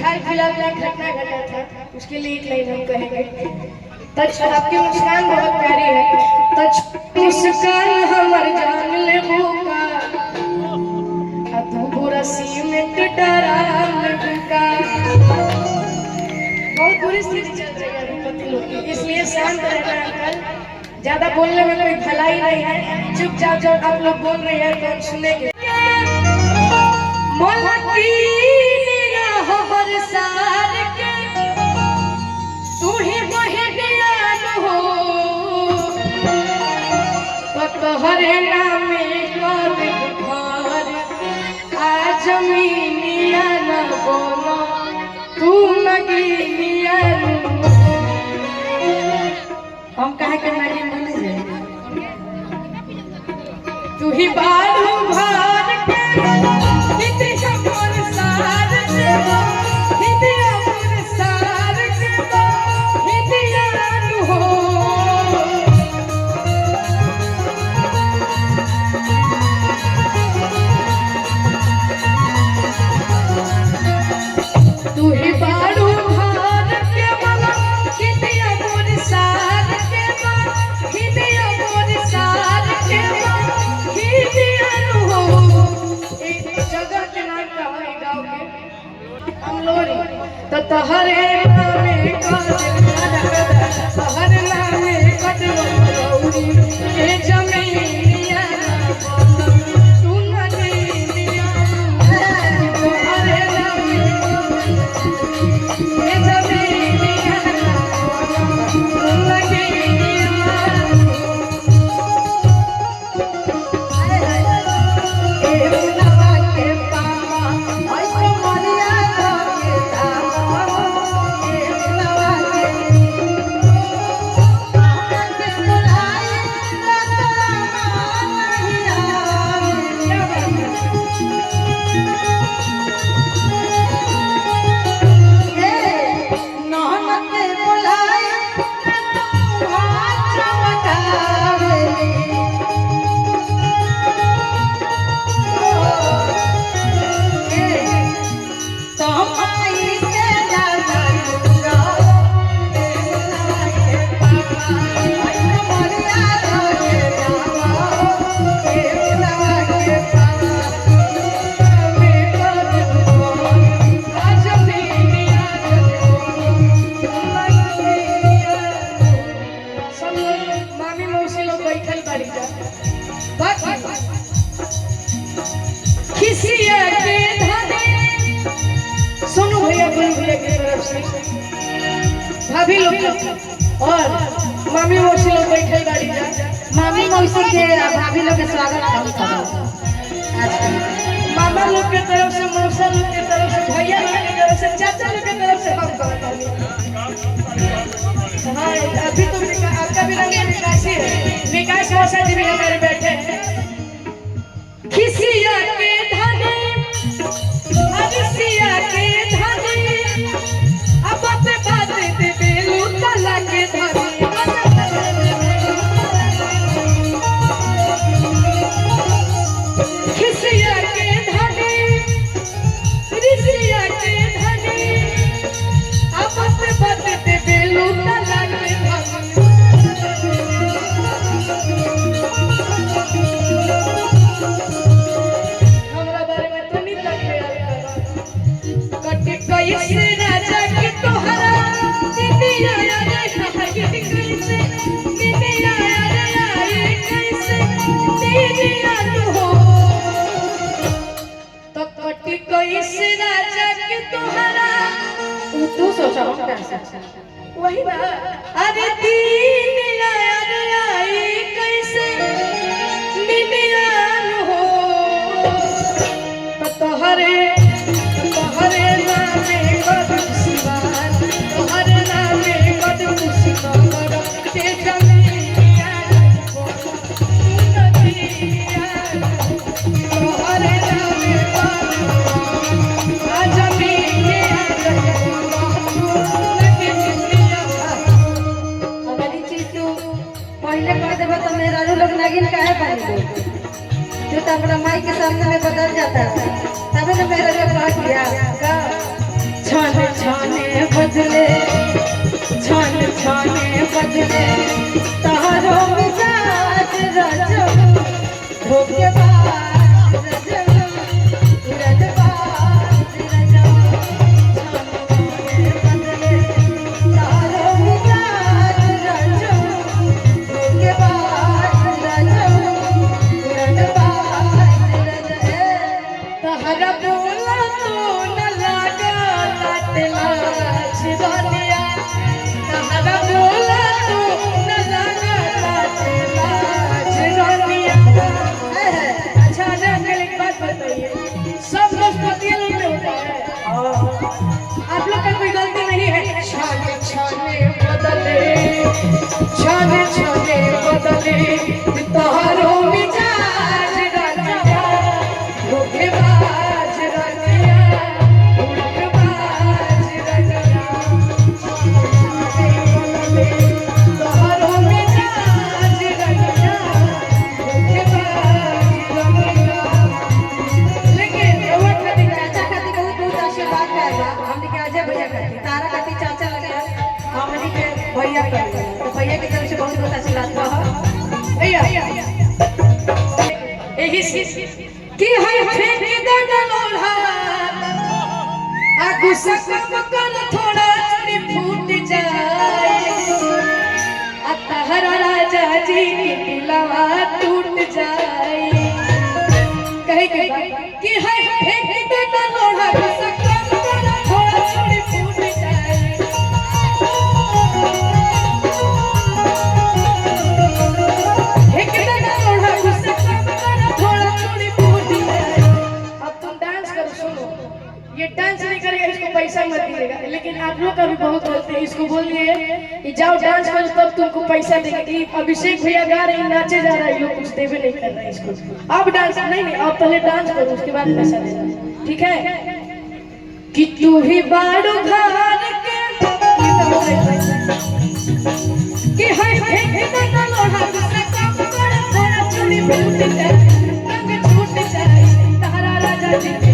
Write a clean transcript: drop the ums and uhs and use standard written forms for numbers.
हाल फिलहाल में घटना घटा था, उसके लिए एक लाइन हम कहेंगे। तज आपकी मुस्कान बहुत प्यारी है, तज मुस्कान हमर जान ले होगा, तू पूरा सीमेंट डराम का। बहुत बुरी स्थिति चल रही है अभी पति लोग की, इसलिए शांत रहना अंकल, ज्यादा बोलने में कोई भलाई नहीं है। चुपचाप जब आप लोग बोल रहे हैं तो हम सुनेंगे। हरे नामे कद बुखार आ जमीनिया न बोलो तू नगीनिया। हम कहे के नगी बने जाए, तू ही बारू भार के हिते हमर सार देबो, हिते हमर सार देबो, हिते यार हो। तू ही बारू भार के बोला हिते हमर सार देबो, हिते हमर सार देबो, हिते यार हो। एक जगह के नाम का है गांव के अमलोरी, तो तहरे नामे तहरे नामे कटलो गौरी के जमीनिया तू नगीनिया, तहरे नामे के जमीनिया तू नगीनिया। सोनू भैया गुरु भैया की तरफ से भाभी लोग और मामी मौसी लोग बैठे गाड़ी जा, मामी मौसी के भाभी लोग के स्वागत हम करो। मामा लोग के तरफ से, मौसा लोग के तरफ से, भैया लोग के तरफ से, चाचा लोग के तरफ से हम करते। हाँ अभी तो आपका भी रंग विकासी है, विकास मौसा जी भी हमारे बैठे हैं। खिसिया के धनी हरसिया के धनी अब बात दे बेलू तला के धनी, खिसिया के धनी रिसिया के धनी अब बात दे बेलू तला के धनी। हमरा बारे में तो नहीं तक कटे कैसे राजा के तोहरा दीदिया रे कहे कैसे दीदिया रे कैसे दीदिया हो, तो कटे कैसे राजा के तोहरा तू सोचा हम कैसे वही ना। अरे दीदिया रे कैसे दीदिया हो, तो तोहरे नामे कद सिवान, तोहरे नामे कद सिवान के जमीनिया तू नगीनिया, तोहरे नामे आ जमीनिया तू नगीनिया। अगर ये चीज तू पहले कर देबा तो मेरा लोग नगिन काहे पानी जो तो अपना माई के सामने में बदल जाता है, तब ना मेरा लोग कह दिया छाने बदले तहरो मिजाज रजो धोखेबाज रजो उड़नबाज रजो छानों बदले तहरो मिजाज रजो धोखेबाज रजो उड़नबाज रजो तहरा बोला तो न लागा लाटला छिवानिया तहरा बोला तो न लागा लाटला छिवानिया। अच्छा अंकल एक बात बताइए, सब लोग पतिया लोग में होता है, आप लोग का कोई गलती नहीं है। छाने छाने बदले छाने छाने बदले तोहरो मिजाज रजवा धोखेबाज रजिया उड़नबाज रजिया छाने बदले तोहरो मिजाज रजिया धोखेबाज रजिया। लेकिन रउआ खातिर चाचा खातिर बहुत बहुत आशीर्वाद करेगा, हमने के अजय भैया खातिर तारा खातिर चाचा लगे हमने के भैया करेगा, तो भैया की तरफ से बहुत बहुत आशीर्वाद बा भैया। यही कि है फेंके दाना लोढ़ा आ गुस्सा कम कर थोड़ा चुड़ी फूट जाए आ तहरा राजा जी की दिलवा टूट जाए। कहे कि है फेंके दाना लोढ़ा गुस्सा कम कर थोड़ा चुड़ी फूट जाए। फेंके दाना लोढ़ा गुस्सा कम कर थोड़ा चुड़ी फूट जाए। अब तुम डांस करो, सुनो ये डांस नहीं करेगा इसको पैसा मत दीजिएगा, लेकिन आप लोग का भी बहुत गलती है। इसको बोलिए कि जाओ डांस करो तब तुमको पैसा देगा। कि अभिषेक भैया गा रहे हैं, नाचे जा रहा है, लोग कुछ देवे नहीं कर रहे हैं इसको। अब डांस नहीं, आप पहले डांस करो उसके बाद पैसा देना, ठीक है। कि तू ही बाड़ू घर के कि है ना लोहा से काम कर थोड़ा चुड़ी फूट जाए रंग छूट जाए तहरा राजा जी के